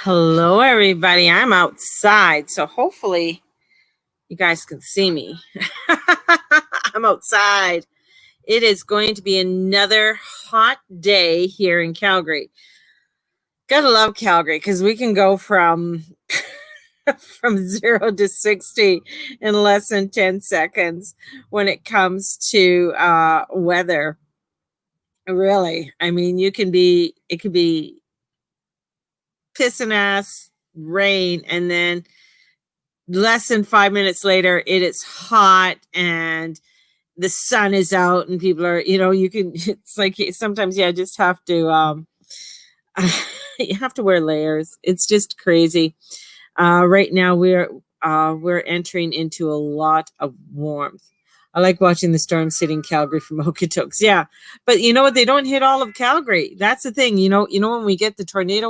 Hello, everybody. I'm outside, so hopefully you guys can see me. I'm outside. It is going to be another hot day here in Calgary. Gotta love Calgary because we can go from from 0 to 60 in less than 10 seconds when it comes to weather. Really, I mean, it could be pissing ass rain, and then less than 5 minutes later, it is hot and the sun is out, and people are, it's like sometimes you just have to, you have to wear layers. It's just crazy. Right now, we're entering into a lot of warmth. I like watching the storms hitting Calgary from Okotoks. Yeah, but you know what? They don't hit all of Calgary. That's the thing. When we get the tornado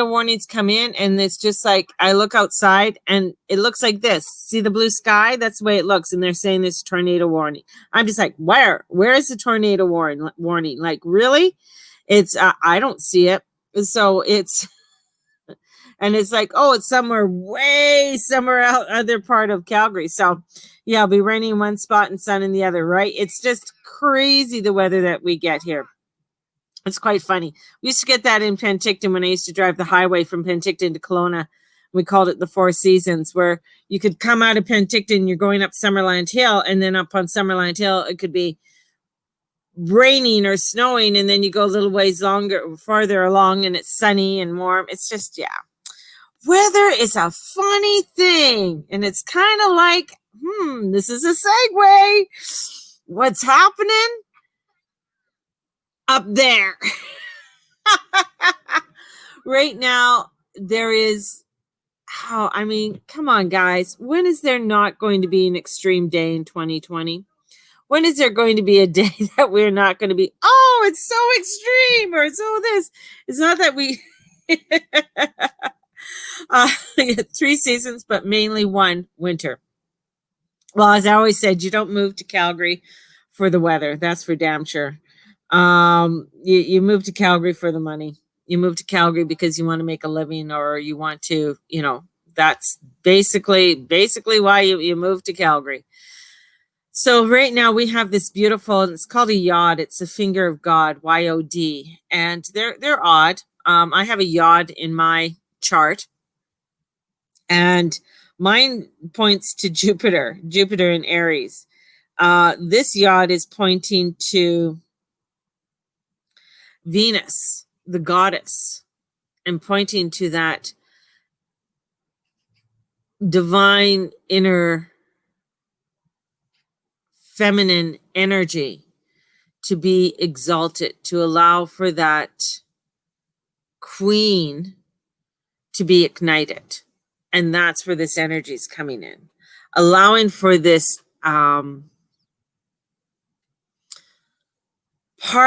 warnings come in, and it's just like I look outside and it looks like this. See the blue sky? That's the way it looks. And they're saying this tornado warning. I'm just like, where is the tornado warning? Like, really? It's I don't see it. So it's and it's like, oh, it's somewhere out other part of Calgary. So yeah, it'll be raining in one spot and sun in the other, right? It's just crazy the weather that we get here. It's quite funny. We used to get that in Penticton when I used to drive the highway from Penticton to Kelowna. We called it the Four Seasons, where you could come out of Penticton, you're going up Summerland Hill, and then up on Summerland Hill, it could be raining or snowing, and then you go a little ways farther along, and it's sunny and warm. It's just, yeah. Weather is a funny thing, and it's kind of like, this is a segue. What's happening up there? Right now, there is, come on, guys. When is there not going to be an extreme day in 2020? When is there going to be a day that we're not going to be, oh, it's so extreme, or so this? It's not that we, 3 seasons, but mainly one, winter. Well, as I always said, you don't move to Calgary for the weather. That's for damn sure. You move to Calgary for the money. You move to Calgary because you want to make a living, or you want to, that's basically why you move to Calgary. So right now we have this beautiful, it's called a yod. It's a finger of God, YOD, and they're odd. I have a yod in my chart, and mine points to Jupiter in Aries. This yod is pointing to Venus, the goddess, and pointing to that divine inner feminine energy to be exalted, to allow for that queen to be ignited. And that's where this energy is coming in, allowing for this part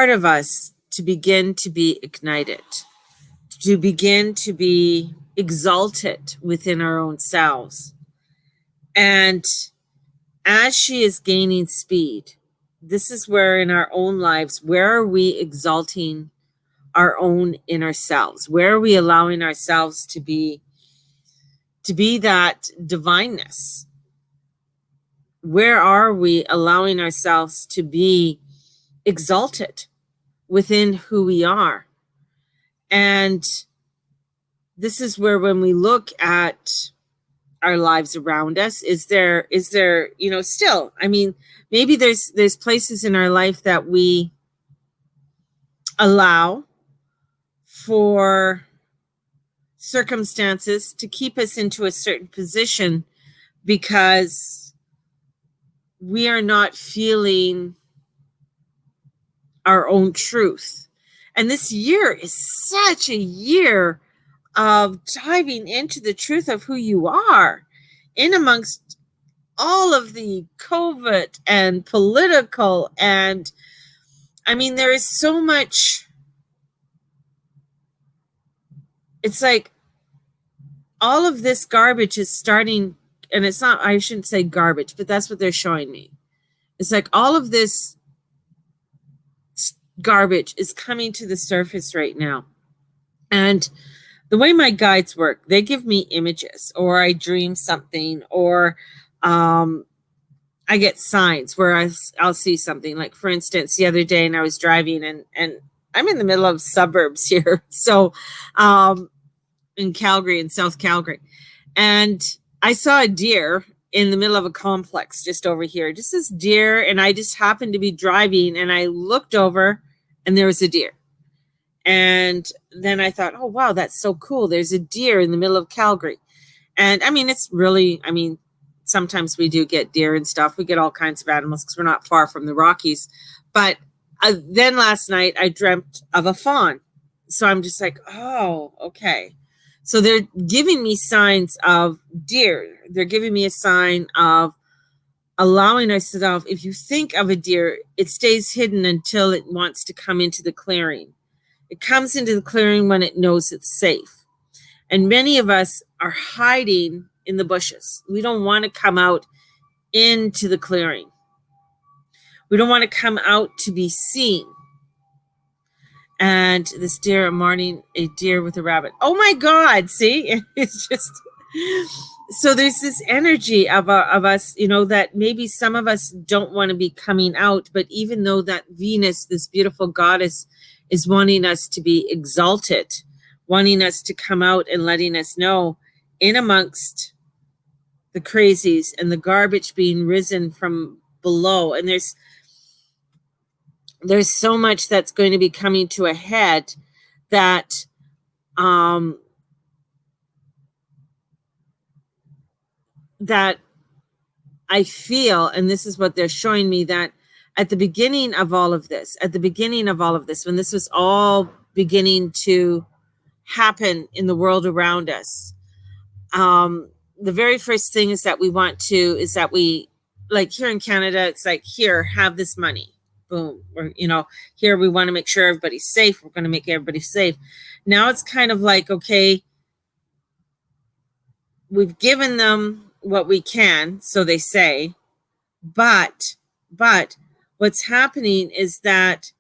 of us to begin to be ignited, to begin to be exalted within our own selves. And as she is gaining speed, this is where in our own lives, where are we exalting our own inner selves? Where are we allowing ourselves to be that divineness? Where are we allowing ourselves to be exalted within who we are? And this is where, when we look at our lives around us, is there still, maybe there's places in our life that we allow for circumstances to keep us into a certain position because we are not feeling our own truth. And this year is such a year of diving into the truth of who you are, in amongst all of the COVID and political, and there is so much. It's like all of this garbage is starting, and it's not, I shouldn't say garbage, but that's what they're showing me. It's like all of this garbage is coming to the surface right now. And the way my guides work, they give me images, or I dream something, or I get signs where I'll see something. Like, for instance, the other day, and I was driving, and I'm in the middle of suburbs here, so in Calgary, in South Calgary, and I saw a deer in the middle of a complex just over here, just this deer, and I just happened to be driving, and I looked over, and there was a deer. And then I thought, oh, wow, that's so cool. There's a deer in the middle of Calgary. And I mean, it's really, I mean, sometimes we do get deer and stuff. We get all kinds of animals because we're not far from the Rockies. But then last night I dreamt of a fawn. So I'm just like, oh, okay. So they're giving me signs of deer. They're giving me a sign of allowing ourselves, if you think of a deer, it stays hidden until it wants to come into the clearing. It comes into the clearing when it knows it's safe. And many of us are hiding in the bushes. We don't want to come out into the clearing. We don't want to come out to be seen. And this deer, I'm marking a deer with a rabbit. Oh my God, see? It's just, so there's this energy of us, you know, that maybe some of us don't want to be coming out, but even though that Venus, this beautiful goddess, is wanting us to be exalted, wanting us to come out and letting us know, in amongst the crazies and the garbage being risen from below. And there's so much that's going to be coming to a head that that I feel, and this is what they're showing me, that at the beginning of all of this, when this was all beginning to happen in the world around us, the very first thing is that we, like here in Canada, it's like, here, have this money. Boom. Or, you know, here we want to make sure everybody's safe. We're going to make everybody safe. Now it's kind of like, okay, we've given them what we can, so they say, but what's happening is that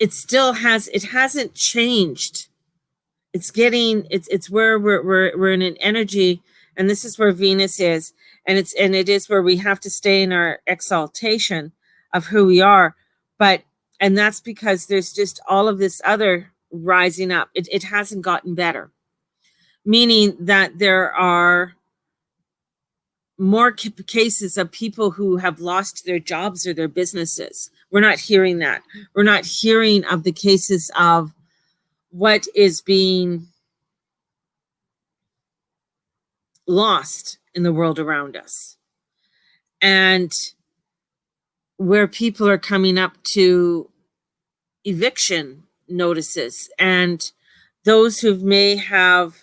it hasn't changed. It's where we're in an energy, and this is where Venus is, and it is where we have to stay in our exaltation of who we are. And that's because there's just all of this other rising up. It hasn't gotten better, meaning that there are more cases of people who have lost their jobs or their businesses. We're not hearing that. We're not hearing of the cases of what is being lost in the world around us, and where people are coming up to eviction notices, and those who may have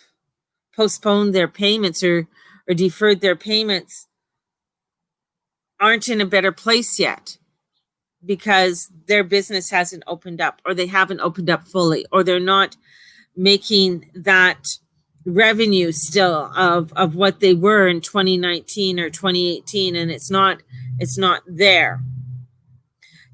postponed their payments or deferred their payments aren't in a better place yet because their business hasn't opened up, or they haven't opened up fully, or they're not making that revenue still of what they were in 2019 or 2018, and it's not there.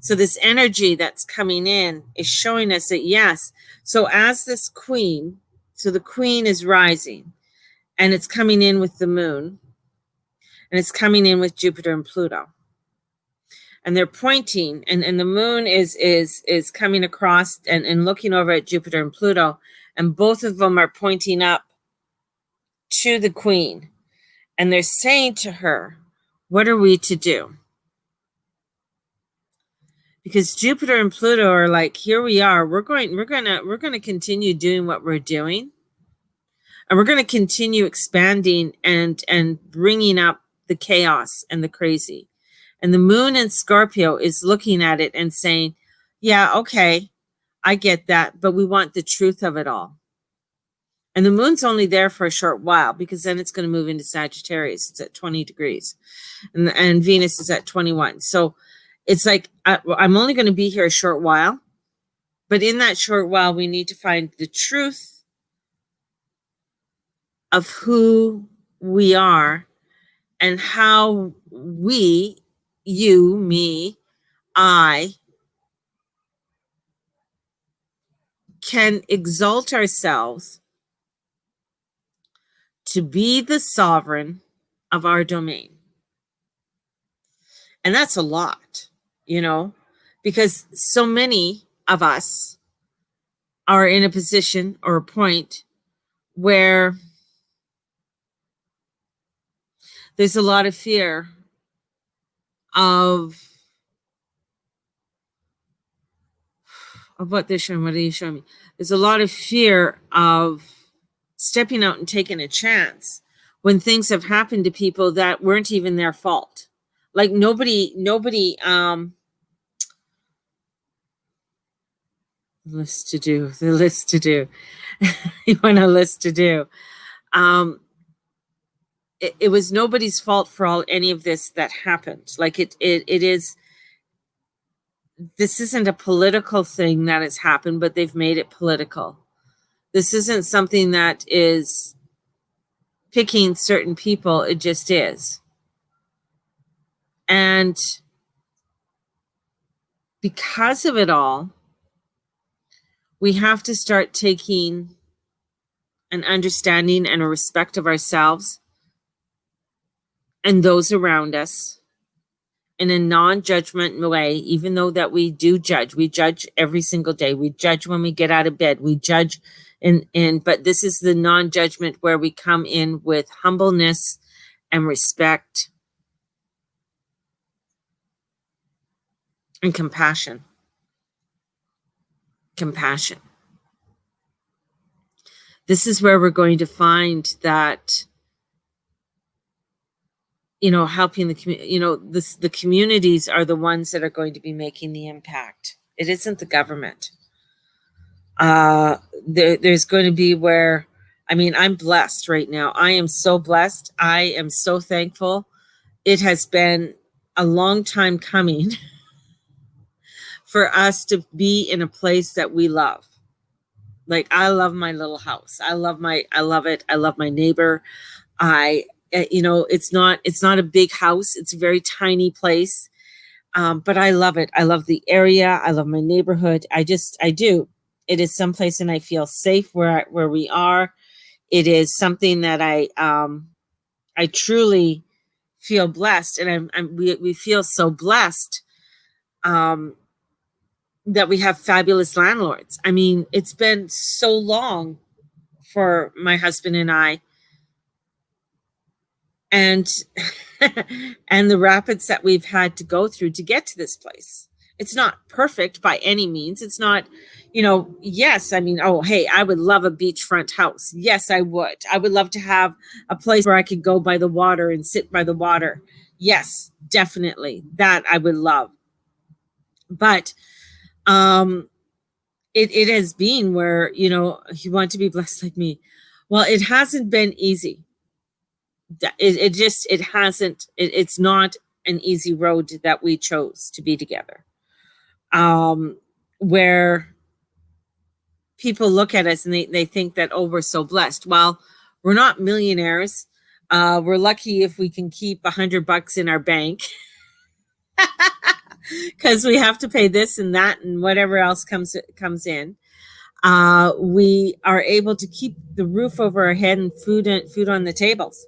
So this energy that's coming in is showing us that, yes, so as this queen, so the queen is rising, and it's coming in with the moon, and it's coming in with Jupiter and Pluto, and they're pointing, and the moon is coming across and looking over at Jupiter and Pluto, and both of them are pointing up to the queen, and they're saying to her, what are we to do? Because Jupiter and Pluto are like, here we are, we're going to continue doing what we're doing, and we're going to continue expanding and bringing up the chaos and the crazy. And the moon in Scorpio is looking at it and saying, yeah, okay, I get that, but we want the truth of it all. And the moon's only there for a short while, because then it's going to move into Sagittarius. It's at 20 degrees, and Venus is at 21. So it's like, I'm only going to be here a short while, but in that short while, we need to find the truth of who we are and how we, you, me, I, can exalt ourselves to be the sovereign of our domain. And that's a lot, because so many of us are in a position or a point where there's a lot of fear of what they're showing. What are you showing me? There's a lot of fear of stepping out and taking a chance when things have happened to people that weren't even their fault. Like nobody, the list to do. You want a list to do. It was nobody's fault for any of this that happened. Like it is, this isn't a political thing that has happened, but they've made it political. This isn't something that is picking certain people. It just is. And because of it all, we have to start taking an understanding and a respect of ourselves and those around us in a non-judgment way, even though that we do judge. We judge every single day. We judge when we get out of bed. We judge but this is the non-judgment where we come in with humbleness and respect and compassion. Compassion. This is where we're going to find that, helping the community, the communities are the ones that are going to be making the impact. It isn't the government. There's going to be where, I'm blessed right now. I am so blessed. I am so thankful. It has been a long time coming for us to be in a place that we love. Like, I love my little house. I love it. I love my neighbor. It's not a big house. It's a very tiny place. But I love it. I love the area. I love my neighborhood. I do. It is someplace, and I feel safe where we are. It is something that I truly feel blessed, and we feel so blessed that we have fabulous landlords. It's been so long for my husband and I, and and the rapids that we've had to go through to get to this place. It's not perfect by any means. It's not, yes, hey, I would love a beachfront house. Yes, I would. I would love to have a place where I could go by the water and sit by the water. Yes, definitely. That I would love. But it has been where, you want to be blessed like me. Well, it hasn't been easy. It hasn't. It's not an easy road that we chose to be together. Where people look at us and they think that, oh, we're so blessed. Well, we're not millionaires. We're lucky if we can keep $100 in our bank because we have to pay this and that and whatever else comes in. We are able to keep the roof over our head and food on the tables.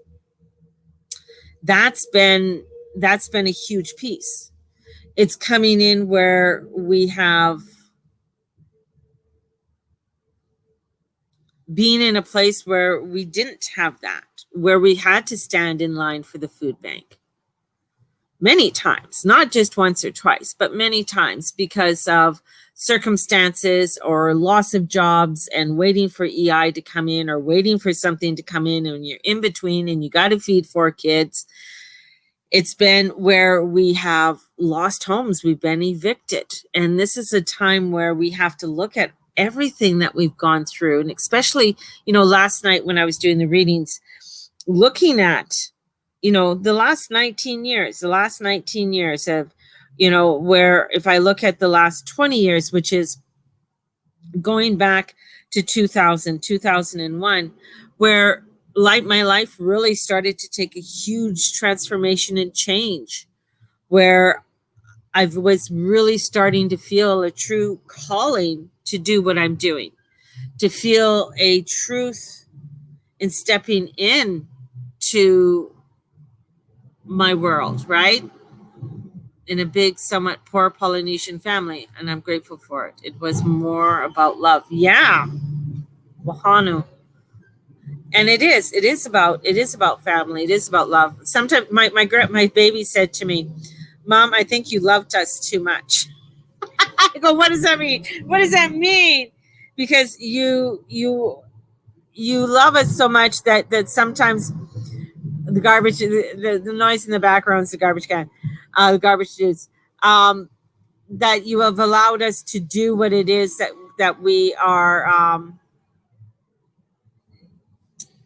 That's been a huge piece. It's coming in where we have been in a place where we didn't have that, where we had to stand in line for the food bank many times, not just once or twice, but many times because of circumstances or loss of jobs and waiting for EI to come in or waiting for something to come in, and you're in between and you got to feed 4 kids. It's been where we have lost homes. We've been evicted. And this is a time where we have to look at everything that we've gone through. And especially, last night when I was doing the readings, looking at, the last 19 years of, where if I look at the last 20 years, which is going back to 2001, where my life really started to take a huge transformation and change, where I was really starting to feel a true calling to do what I'm doing. to feel a truth in stepping in to my world, right? In a big, somewhat poor Polynesian family, and I'm grateful for it. It was more about love. Yeah, wahanu. And it is about family. It is about love. Sometimes my baby said to me, "Mom, I think you loved us too much." I go, "What does that mean? What does that mean?" Because you love us so much that sometimes the garbage, the noise in the background is the garbage can, the garbage dudes. That you have allowed us to do what it is that we are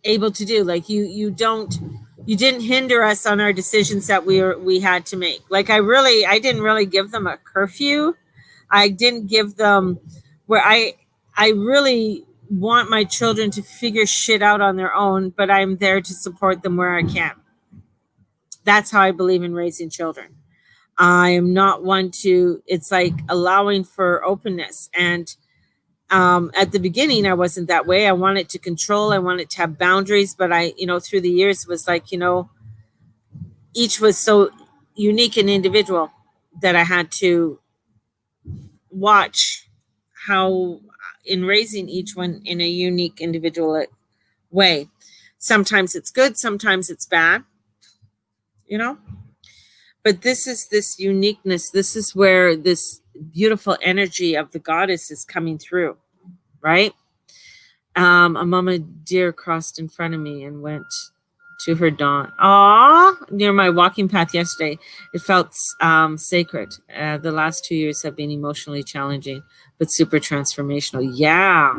able to do. Like you didn't hinder us on our decisions that we had to make. Like I didn't really give them a curfew. I didn't give them where I really want my children to figure shit out on their own, but I'm there to support them where I can. That's how I believe in raising children. I am not one to, it's like allowing for openness. And at the beginning, I wasn't that way. I wanted to control, I wanted to have boundaries, but through the years, was like, each was so unique and individual that I had to watch how, in raising each one in a unique individual way. Sometimes it's good, sometimes it's bad, but this is this uniqueness. This is where this beautiful energy of the goddess is coming through, right? A mama deer crossed in front of me and went to her dawn. Near my walking path yesterday. It felt sacred. The last 2 years have been emotionally challenging, but super transformational. Yeah.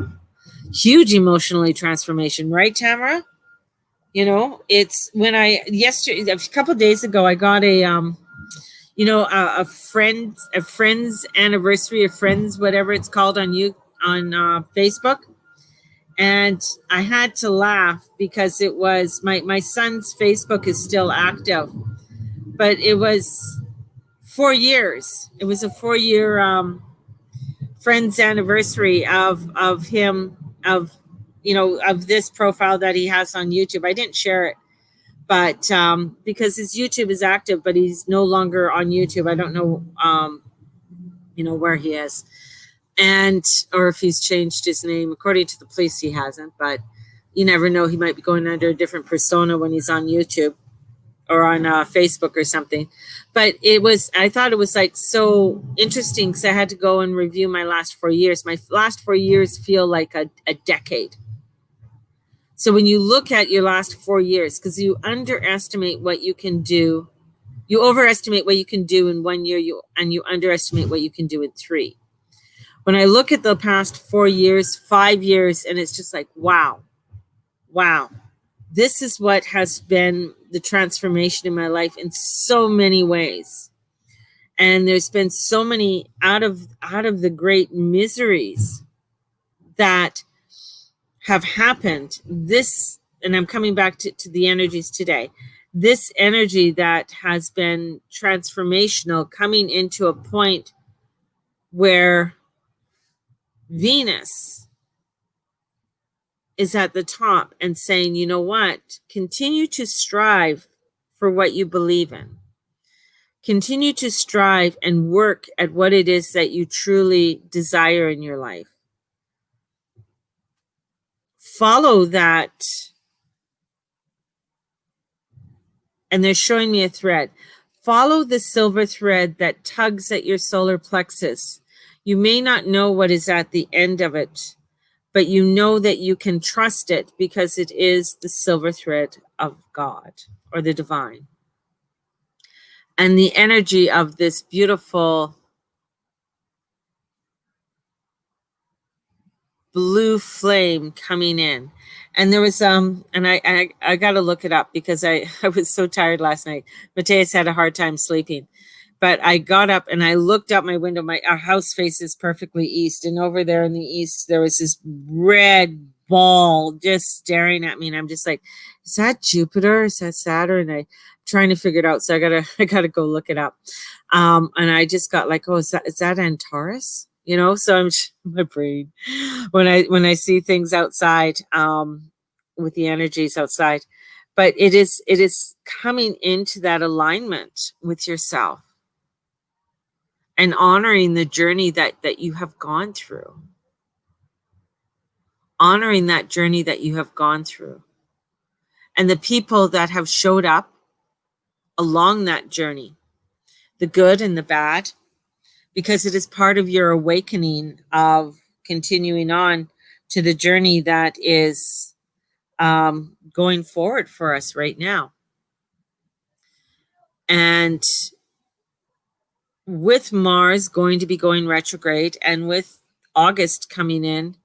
Huge emotionally transformation, right, Tamara? It's when a couple of days ago, I got a friend's anniversary, of friends, whatever it's called on Facebook. And I had to laugh because it was my son's Facebook is still active, but it was 4 years. It was a 4-year friend's anniversary of him, of this profile that he has on YouTube. I didn't share it, but because his YouTube is active, but he's no longer on YouTube. I don't know, where he is, and or if he's changed his name. According to the police, he hasn't, but you never know. He might be going under a different persona when he's on YouTube or on Facebook or something. But I thought it was like so interesting because I had to go and review my last 4 years. My last 4 years feel like a decade. So when you look at your last 4 years, because you underestimate what you can do, you overestimate what you can do in 1 year, and you underestimate what you can do in 3. When I look at the past 4 years, 5 years, and it's just like, wow, this is what has been the transformation in my life in so many ways. And there's been so many out of the great miseries that have happened. This, and I'm coming back to the energies today, this energy that has been transformational, coming into a point where Venus is at the top and saying, you know what, continue to strive for what you believe in. Continue to strive and work at what it is that you truly desire in your life. Follow that. And they're showing me a thread. Follow the silver thread that tugs at your solar plexus. You may not know what is at the end of it, but you know that you can trust it because it is the silver thread of God or the divine. And the energy of this beautiful blue flame coming in. And there was and I got to look it up because I was so tired last night. Mateus had a hard time sleeping. But I got up and I looked out my window. Our house faces perfectly east, and over there in the east there was this red ball just staring at me, and I'm just like, is that Jupiter? Is that Saturn? And I'm trying to figure it out. So I gotta go look it up. And I just got like, oh, is that Antares? So I'm my brain when I see things outside, with the energies outside, but it is coming into that alignment with yourself and honoring the journey that you have gone through, honoring that journey that you have gone through, and the people that have showed up along that journey, the good and the bad, because it is part of your awakening of continuing on to the journey that is going forward for us right now. And with Mars going to be going retrograde, and with August coming in,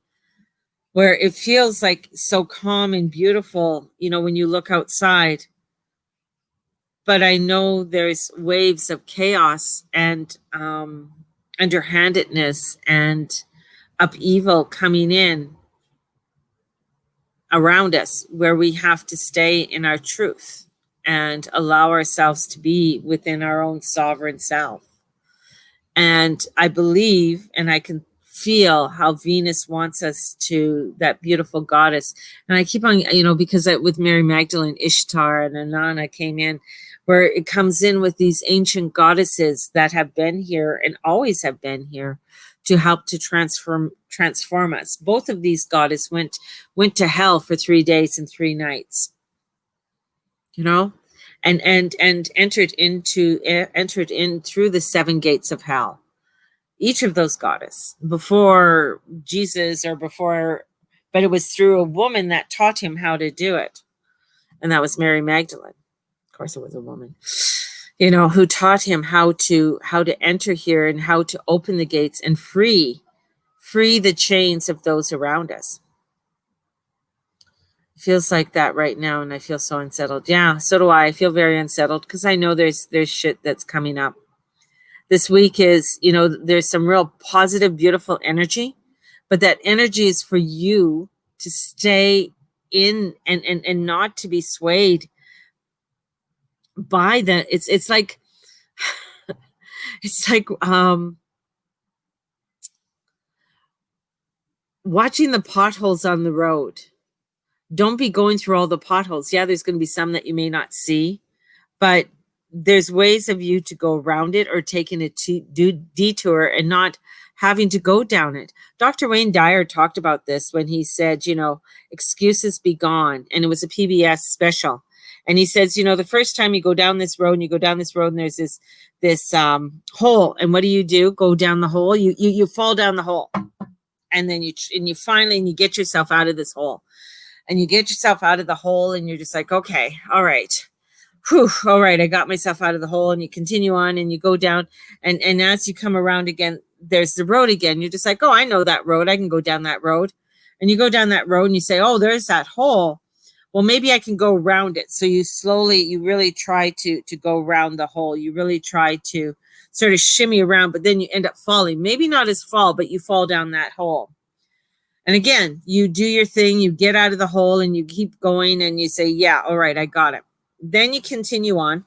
where it feels like so calm and beautiful, when you look outside. But I know there's waves of chaos and underhandedness and upheaval coming in around us, where we have to stay in our truth and allow ourselves to be within our own sovereign self. And I believe, and I can feel how Venus wants us to, that beautiful goddess. And I keep on, because with Mary Magdalene, Ishtar and Inanna came in, where it comes in with these ancient goddesses that have been here and always have been here to help to transform us. Both of these goddesses went to hell for 3 days and 3 nights, and entered in through the 7 gates of hell. Each of those goddesses, before Jesus but it was through a woman that taught him how to do it. And that was Mary Magdalene. Of course it was a woman, who taught him how to enter here and how to open the gates and free the chains of those around us. It feels like that right now, and I feel so unsettled. Yeah, so do I. I feel very unsettled because I know there's shit that's coming up. This week is, there's some real positive, beautiful energy, but that energy is for you to stay in and not to be swayed by the, it's like, it's like, watching the potholes on the road. Don't be going through all the potholes. Yeah, there's going to be some that you may not see, but there's ways of you to go around it or taking a detour and not having to go down it. Dr. Wayne Dyer talked about this when he said, excuses be gone. And it was a PBS special. And he says, the first time you go down this road and there's this hole. And what do? Go down the hole. You fall down the hole. And then you finally get yourself out of this hole. And you get yourself out of the hole and you're just like, okay, all right. Whew, all right, I got myself out of the hole. And you continue on and you go down. And as you come around again, there's the road again. You're just like, oh, I know that road. I can go down that road. And you go down that road and you say, oh, there's that hole. Well, maybe I can go around it. So you really try to go around the hole. You really try to sort of shimmy around, but then you end up falling. Maybe not as fall, but you fall down that hole. And again, you do your thing, you get out of the hole and you keep going and you say, yeah, all right, I got it. Then you continue on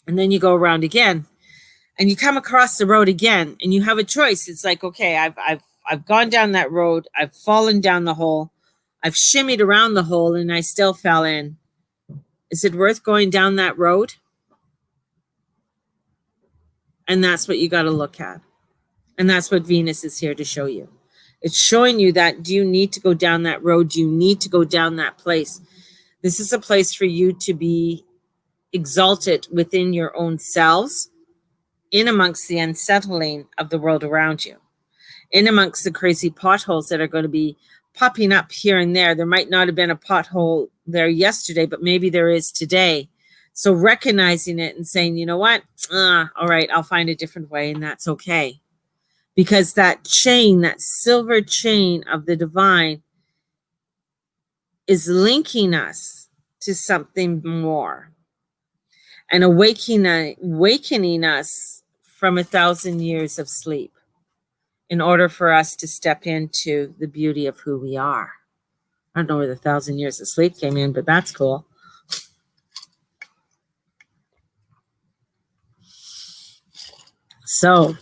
and then you go around again and you come across the road again and you have a choice. It's like, okay, I've gone down that road. I've fallen down the hole. I've shimmied around the hole and I still fell in. Is it worth going down that road? And that's what you got to look at. And that's what Venus is here to show you. It's showing you that, do you need to go down that road? Do you need to go down that place? This is a place for you to be exalted within your own selves, in amongst the unsettling of the world around you, in amongst the crazy potholes that are going to be popping up here and there. There might not have been a pothole there yesterday, but maybe there is today. So recognizing it and saying, you know what? All right, I'll find a different way, and that's okay. Because that chain, that silver chain of the divine, is linking us to something more and awakening us from 1,000 years of sleep in order for us to step into the beauty of who we are. I don't know where the 1,000 years of sleep came in, but that's cool. So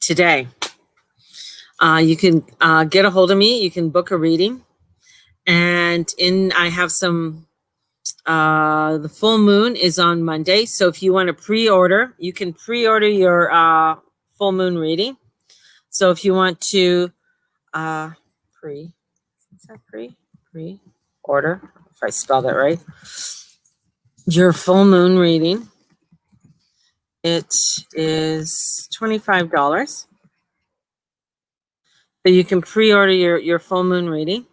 today, You can get a hold of me. You can book a reading. And I have some, the full moon is on Monday. So if you want to pre-order, you can pre-order your full moon reading. So if you want to pre-order, if I spell that right, your full moon reading, it is $25. So you can pre-order your full moon reading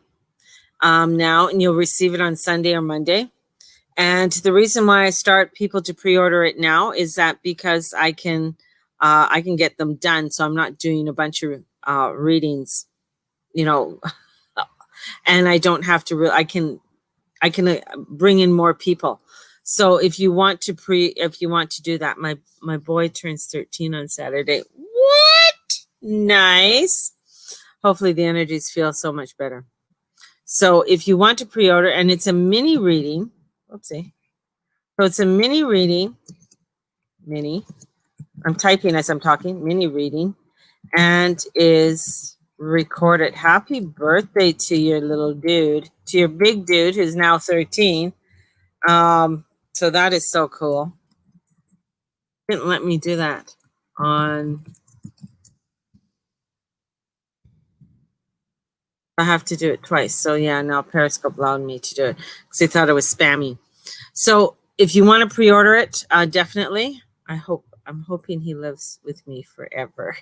now, and you'll receive it on Sunday or Monday. And the reason why I start people to pre-order it now is that because I can get them done. So I'm not doing a bunch of readings, and I don't have to. I can bring in more people. So if you want to do that, my boy turns 13 on Saturday. What? Nice. Hopefully the energies feel so much better. So if you want to pre-order, and it's a mini reading, oopsie. So it's a mini reading, I'm typing as I'm talking, mini reading, and is recorded. Happy birthday to your little dude, to your big dude who's now 13. So that is so cool. Didn't let me do that on. I have to do it twice. So yeah, now Periscope allowed me to do it because they thought it was spammy. So if you want to pre-order it, definitely. I'm hoping he lives with me forever.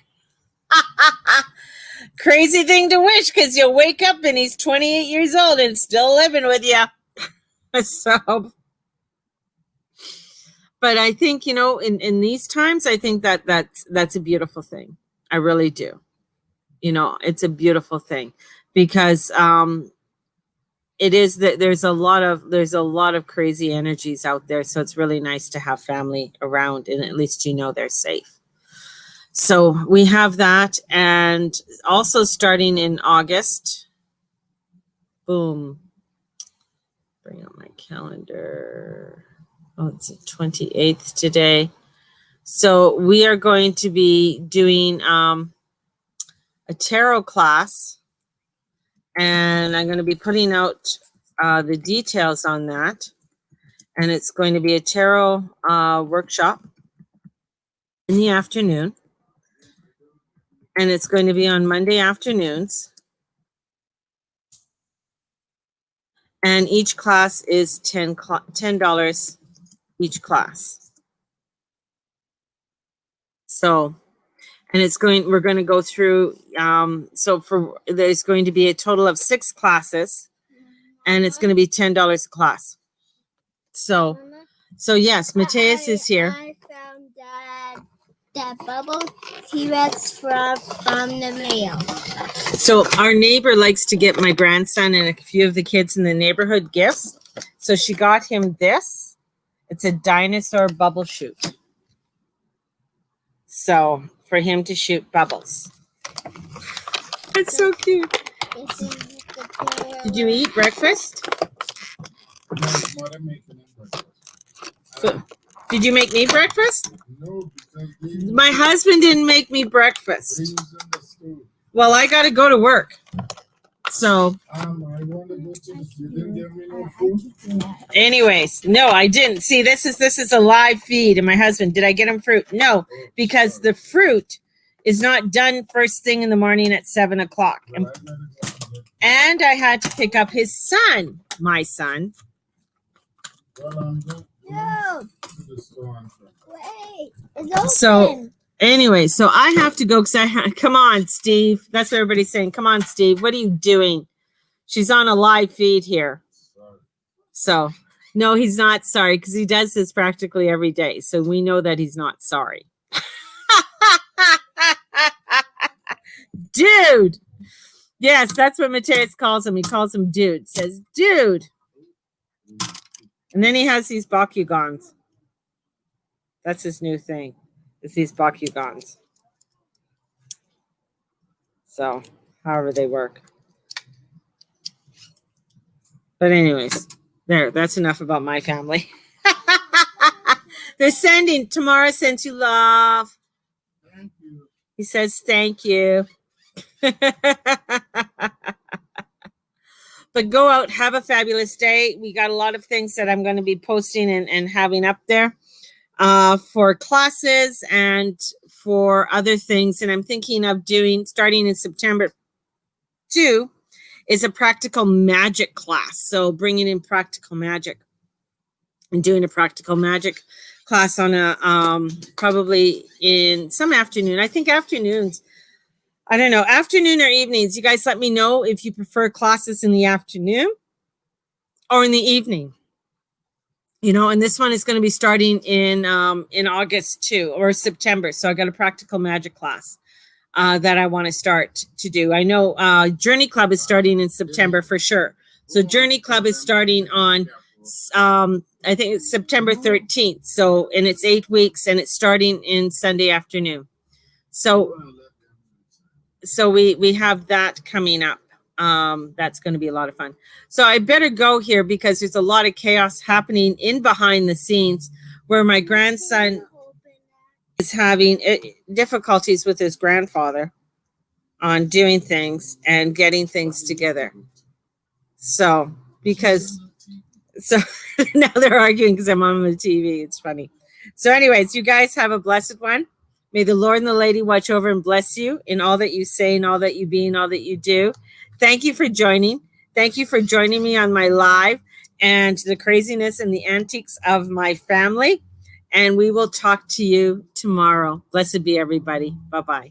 Crazy thing to wish, because you'll wake up and he's 28 years old and still living with you. So, but I think, in these times, I think that's a beautiful thing. I really do. It's a beautiful thing because it is that there's a lot of crazy energies out there. So it's really nice to have family around, and at least they're safe. So we have that, and also starting in August. Boom. Bring up my calendar. Oh, it's the 28th today. So we are going to be doing a tarot class, and I'm going to be putting out the details on that. And it's going to be a tarot workshop in the afternoon. And it's going to be on Monday afternoons. And each class is $10 each class. So, and we're going to go through, there's going to be a total of 6 classes, and it's going to be $10 a class. So yes, Mateus is here. I found that bubble T-Rex from the mail. So our neighbor likes to get my grandson and a few of the kids in the neighborhood gifts. So she got him this. It's a dinosaur bubble shoot. So for him to shoot bubbles. It's so cute. Did you eat breakfast? Did you make me breakfast? No, my husband didn't make me breakfast. Well, I got to go to work. So, I want to go to the you didn't give me no food? Anyways, no, I didn't. See, this is a live feed, and my husband, did I get him fruit? No, because the fruit is not done first thing in the morning at 7 o'clock. And I had to pick up his son, my son. No. Wait, it's open. So, anyway, so I have to go because come on, Steve. That's what everybody's saying. Come on, Steve. What are you doing? She's on a live feed here. So, no, he's not sorry because he does this practically every day. So we know that he's not sorry. Dude. Yes, that's what Mateus calls him. He calls him dude. Says, dude. And then he has these Bakugans. That's his new thing. It's these Bakugans. So, however they work. But anyways, that's enough about my family. They're sending, Tamara sends you love. Thank you. He says thank you. But go out, have a fabulous day. We got a lot of things that I'm going to be posting and having up there for classes and for other things. And I'm thinking of doing, starting in September 2, is a practical magic class. So bringing in practical magic and doing a practical magic class on a probably in some afternoon. I think afternoons. I don't know, afternoon or evenings. You guys let me know if you prefer classes in the afternoon or in the evening. You know, and this one is going to be starting in August too, or September. So I got a practical magic class that I want to start to do. I know Journey Club is starting in September for sure. So Journey Club is starting on I think it's September 13th. So, and it's 8 weeks and it's starting in Sunday afternoon. So we have that coming up. That's going to be a lot of fun. So I better go here because there's a lot of chaos happening in behind the scenes where my grandson is having difficulties with his grandfather on doing things and getting things together. So now they're arguing because I'm on the TV. It's funny. So anyways, you guys have a blessed one. May the Lord and the Lady watch over and bless you in all that you say and all that you be and all that you do. Thank you for joining. Thank you for joining me on my live and the craziness and the antics of my family. And we will talk to you tomorrow. Blessed be everybody. Bye-bye.